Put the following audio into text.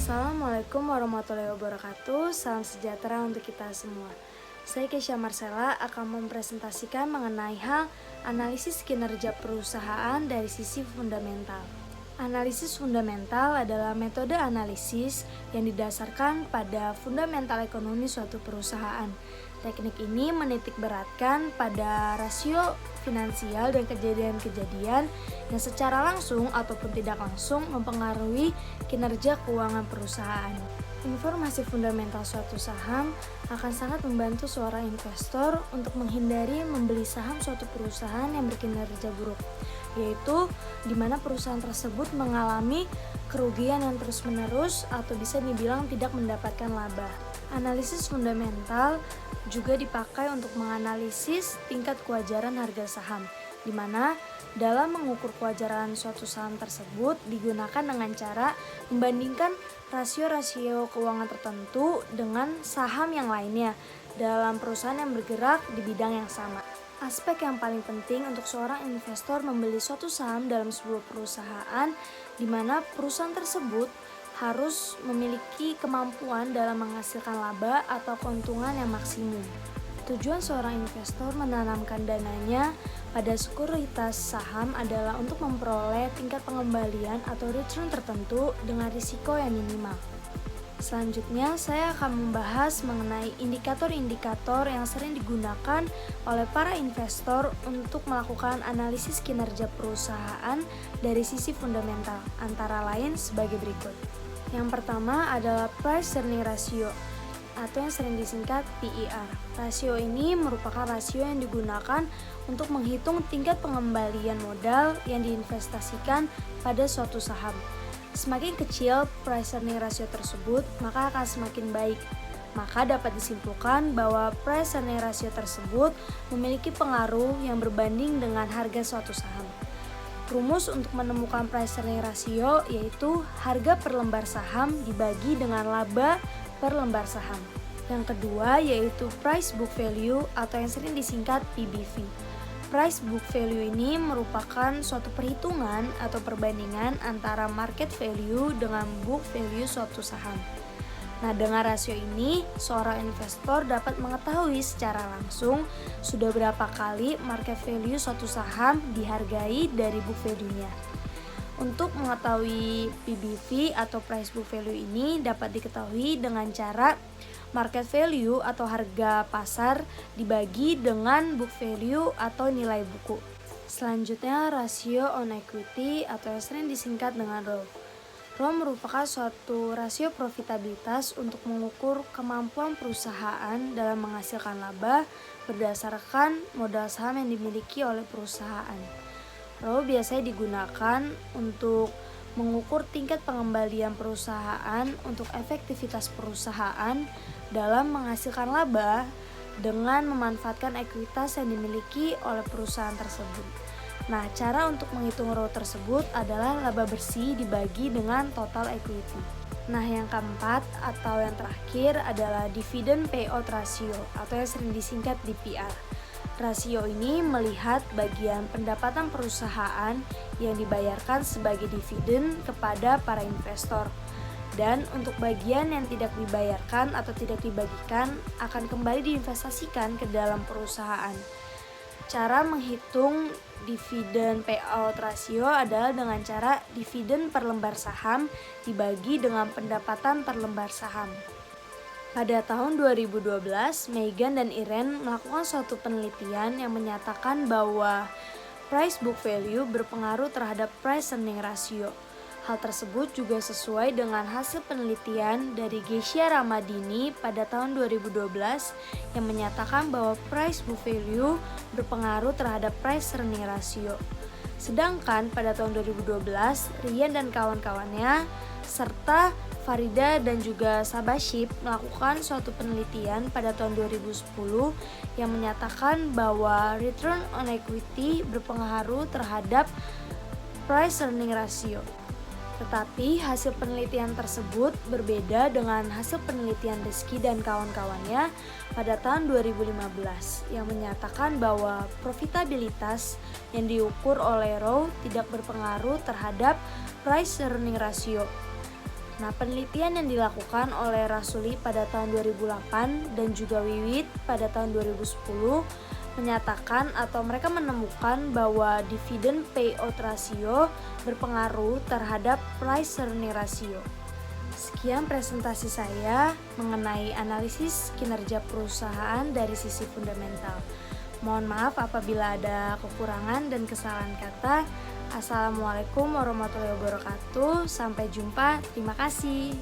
Assalamualaikum warahmatullahi wabarakatuh. Salam sejahtera untuk kita semua. Saya Kesha Marcella akan mempresentasikan mengenai hal analisis kinerja perusahaan dari sisi fundamental. Analisis fundamental adalah metode analisis yang didasarkan pada fundamental ekonomi suatu perusahaan. Teknik ini menitik beratkan pada rasio finansial dan kejadian-kejadian yang secara langsung ataupun tidak langsung mempengaruhi kinerja keuangan perusahaan. Informasi fundamental suatu saham akan sangat membantu seorang investor untuk menghindari membeli saham suatu perusahaan yang berkinerja buruk, yaitu di mana perusahaan tersebut mengalami kerugian yang terus-menerus atau bisa dibilang tidak mendapatkan laba. Analisis fundamental juga dipakai untuk menganalisis tingkat kewajaran harga saham, di mana dalam mengukur kewajaran suatu saham tersebut digunakan dengan cara membandingkan rasio-rasio keuangan tertentu dengan saham yang lainnya dalam perusahaan yang bergerak di bidang yang sama. Aspek yang paling penting untuk seorang investor membeli suatu saham dalam sebuah perusahaan, di mana perusahaan tersebut harus memiliki kemampuan dalam menghasilkan laba atau keuntungan yang maksimum. Tujuan seorang investor menanamkan dananya pada sekuritas saham adalah untuk memperoleh tingkat pengembalian atau return tertentu dengan risiko yang minimal. Selanjutnya, saya akan membahas mengenai indikator-indikator yang sering digunakan oleh para investor untuk melakukan analisis kinerja perusahaan dari sisi fundamental, antara lain sebagai berikut. Yang pertama adalah Price Earning Ratio atau yang sering disingkat PER. Rasio ini merupakan rasio yang digunakan untuk menghitung tingkat pengembalian modal yang diinvestasikan pada suatu saham. Semakin kecil price earning ratio tersebut, maka akan semakin baik. Maka dapat disimpulkan bahwa price earning ratio tersebut memiliki pengaruh yang berbanding dengan harga suatu saham. Rumus untuk menemukan price earning ratio yaitu harga per lembar saham dibagi dengan laba per lembar saham. Yang kedua yaitu price book value atau yang sering disingkat PBV. Price book value ini merupakan suatu perhitungan atau perbandingan antara market value dengan book value suatu saham. Nah, dengan rasio ini, seorang investor dapat mengetahui secara langsung sudah berapa kali market value suatu saham dihargai dari book value-nya. Untuk mengetahui PBV atau price book value ini dapat diketahui dengan cara market value atau harga pasar dibagi dengan book value atau nilai buku. Selanjutnya, rasio on equity atau yang sering disingkat dengan ROE. ROE merupakan suatu rasio profitabilitas untuk mengukur kemampuan perusahaan dalam menghasilkan laba berdasarkan modal saham yang dimiliki oleh perusahaan. ROE biasanya digunakan untuk mengukur tingkat pengembalian perusahaan untuk efektivitas perusahaan dalam menghasilkan laba dengan memanfaatkan ekuitas yang dimiliki oleh perusahaan tersebut. Nah, cara untuk menghitung ROE tersebut adalah laba bersih dibagi dengan total equity. Nah, yang keempat atau yang terakhir adalah dividend payout ratio atau yang sering disingkat DPR. Rasio ini melihat bagian pendapatan perusahaan yang dibayarkan sebagai dividen kepada para investor. Dan untuk bagian yang tidak dibayarkan atau tidak dibagikan akan kembali diinvestasikan ke dalam perusahaan. Cara menghitung dividen payout ratio adalah dengan cara dividen per lembar saham dibagi dengan pendapatan per lembar saham. Pada tahun 2012, Megan dan Irene melakukan suatu penelitian yang menyatakan bahwa price book value berpengaruh terhadap price earning ratio. Hal tersebut juga sesuai dengan hasil penelitian dari Gesya Ramadini pada tahun 2012 yang menyatakan bahwa price book value berpengaruh terhadap price earning ratio. Sedangkan pada tahun 2012, Rian dan kawan-kawannya serta Farida dan juga Sabashib melakukan suatu penelitian pada tahun 2010 yang menyatakan bahwa return on equity berpengaruh terhadap price earning ratio. Tetapi hasil penelitian tersebut berbeda dengan hasil penelitian Rizky dan kawan-kawannya pada tahun 2015 yang menyatakan bahwa profitabilitas yang diukur oleh ROE tidak berpengaruh terhadap price earning ratio. Nah, penelitian yang dilakukan oleh Rasuli pada tahun 2008 dan juga Wiwit pada tahun 2010 menyatakan atau mereka menemukan bahwa dividend payout ratio berpengaruh terhadap price earning ratio. Sekian presentasi saya mengenai analisis kinerja perusahaan dari sisi fundamental. Mohon maaf apabila ada kekurangan dan kesalahan kata. Assalamualaikum warahmatullahi wabarakatuh. Sampai jumpa. Terima kasih.